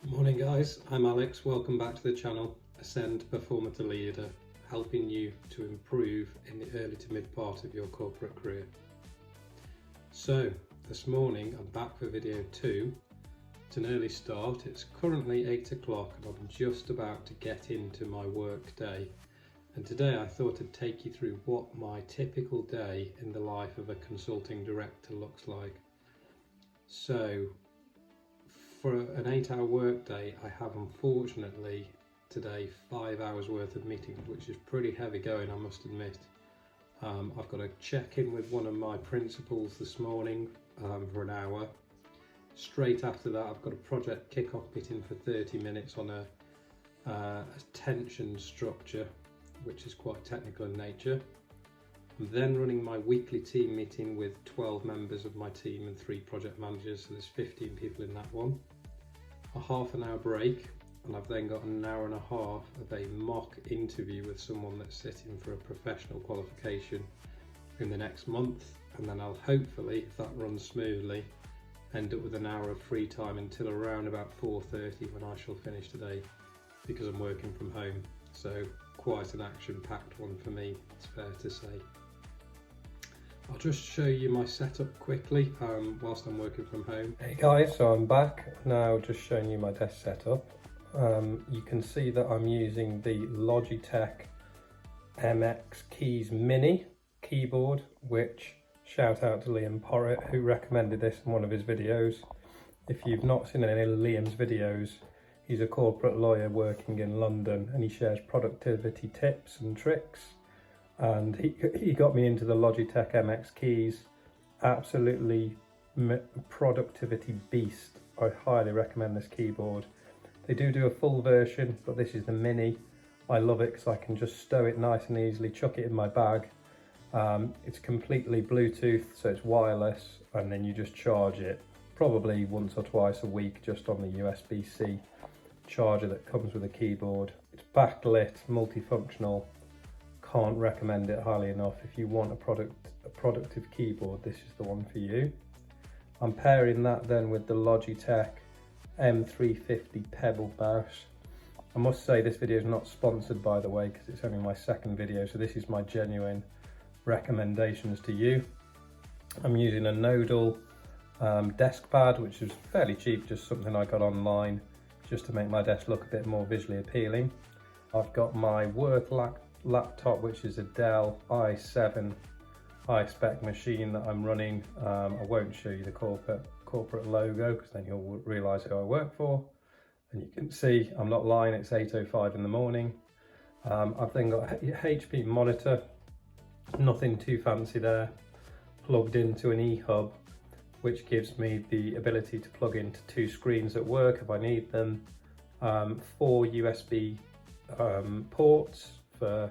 Morning guys, I'm Alex. Welcome back to the channel Ascend Performer to Leader, helping you to improve in the early to mid part of your corporate career. So this morning I'm back for video 2. It's an early start. It's currently 8 o'clock and I'm just about to get into my work day. And today I thought I'd take you through what my typical day in the life of a consulting director looks like. So for an 8-hour workday, I have unfortunately today 5 hours worth of meetings, which is pretty heavy going, I must admit. I've got to check in with one of my principals this morning for an hour. Straight after that, I've got a project kick-off meeting for 30 minutes on a tension structure, which is quite technical in nature. I'm then running my weekly team meeting with 12 members of my team and 3 project managers, so there's 15 people in that one. A half an hour break, and I've then got an hour and a half of a mock interview with someone that's sitting for a professional qualification in the next month, and then I'll hopefully, if that runs smoothly, end up with an hour of free time until around about 4:30 when I shall finish today, because I'm working from home. So quite an action-packed one for me, it's fair to say. I'll just show you my setup quickly whilst I'm working from home. Hey guys, so I'm back now, just showing you my desk setup. You can see that I'm using the Logitech MX Keys Mini keyboard, which shout out to Liam Porritt, who recommended this in one of his videos. If you've not seen any of Liam's videos, he's a corporate lawyer working in London and he shares productivity tips and tricks. And he got me into the Logitech MX Keys. Absolutely productivity beast. I highly recommend this keyboard. They do a full version, but this is the mini. I love it because I can just stow it nice and easily, chuck it in my bag. It's completely Bluetooth, so it's wireless, and then you just charge it probably once or twice a week just on the USB-C charger that comes with a keyboard. It's backlit, multifunctional. Can't recommend it highly enough. If you want a productive keyboard, this is the one for you. I'm pairing that then with the Logitech M350 Pebble mouse. I must say this video is not sponsored, by the way, because it's only my second video, so this is my genuine recommendations to you. I'm using a Nodal desk pad, which is fairly cheap, just something I got online just to make my desk look a bit more visually appealing. I've got my work laptop, which is a Dell i7 high-spec machine that I'm running. I won't show you the corporate logo because then you'll realise who I work for. And you can see I'm not lying, it's 8:05 in the morning. I've then got a HP monitor, nothing too fancy there, plugged into an eHub, which gives me the ability to plug into 2 screens at work if I need them, 4 USB ports for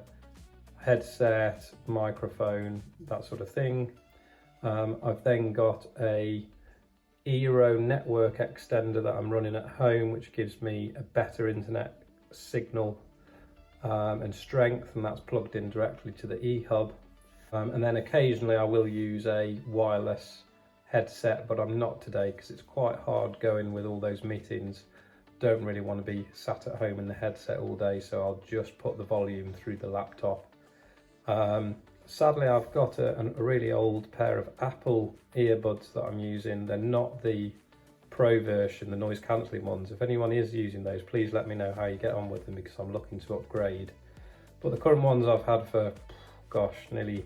headset, microphone, that sort of thing. I've then got a Eero network extender that I'm running at home, which gives me a better internet signal and strength, and that's plugged in directly to the eHub. And then occasionally I will use a wireless headset, but I'm not today because it's quite hard going with all those meetings. Don't really want to be sat at home in the headset all day, so I'll just put the volume through the laptop. Sadly, I've got a really old pair of Apple earbuds that I'm using. They're not the Pro version, the noise cancelling ones. If anyone is using those, please let me know how you get on with them because I'm looking to upgrade. But the current ones I've had for, gosh, nearly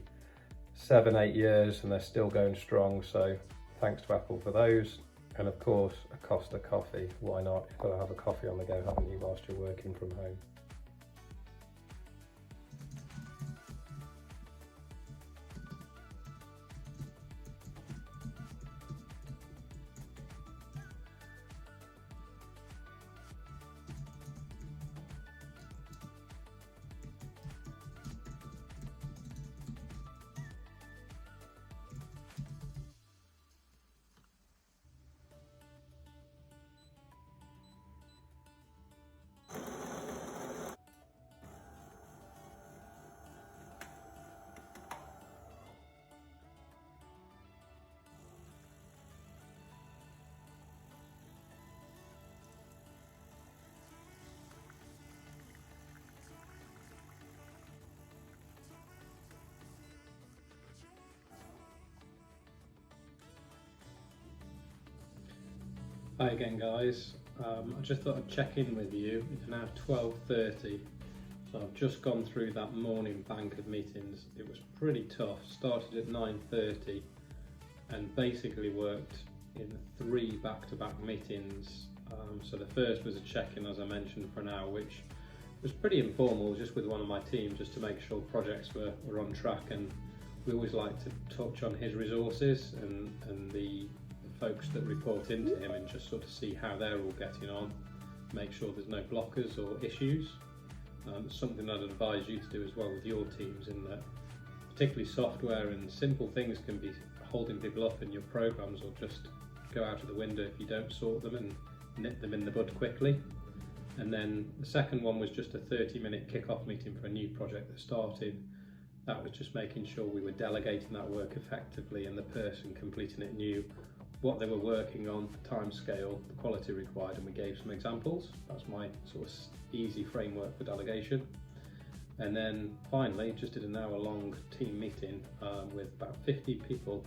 7-8 years and they're still going strong, so thanks to Apple for those. And of course, a Costa coffee. Why not? You've got to have a coffee on the go, haven't you, whilst you're working from home? Hi again guys, I just thought I'd check in with you. It's now 12:30, so I've just gone through that morning bank of meetings. It was pretty tough. Started at 9:30 and basically worked in 3 back-to-back meetings. So the first was a check-in, as I mentioned, for an hour, which was pretty informal, just with one of my team, just to make sure projects were on track. And we always like to touch on his resources and the folks that report into him, and just sort of see how they're all getting on, make sure there's no blockers or issues. Something I'd advise you to do as well with your teams, in that particularly software and simple things can be holding people up, and your programs will just go out of the window if you don't sort them and nip them in the bud quickly. And then the second one was just a 30-minute kick-off meeting for a new project that started. That was just making sure we were delegating that work effectively, and the person completing it knew what they were working on, the time scale, the quality required, and we gave some examples. That's my sort of easy framework for delegation. And then finally, just did an hour-long team meeting with about 50 people.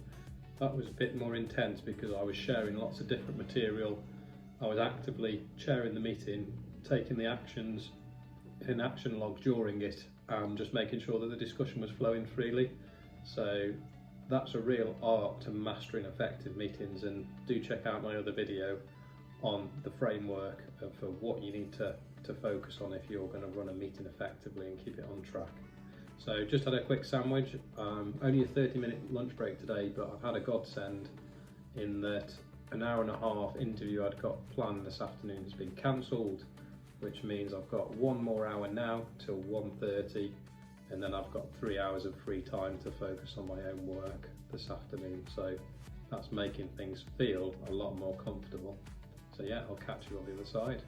That was a bit more intense because I was sharing lots of different material. I was actively chairing the meeting, taking the actions in action log during it, and just making sure that the discussion was flowing freely. So that's a real art to mastering effective meetings, and do check out my other video on the framework of what you need to focus on if you're going to run a meeting effectively and keep it on track. So just had a quick sandwich, only a 30-minute lunch break today, but I've had a godsend in that an hour and a half interview I'd got planned this afternoon has been cancelled, which means I've got 1 more hour now till 1:30, and then I've got 3 hours of free time to focus on my own work this afternoon. So that's making things feel a lot more comfortable. So yeah, I'll catch you on the other side.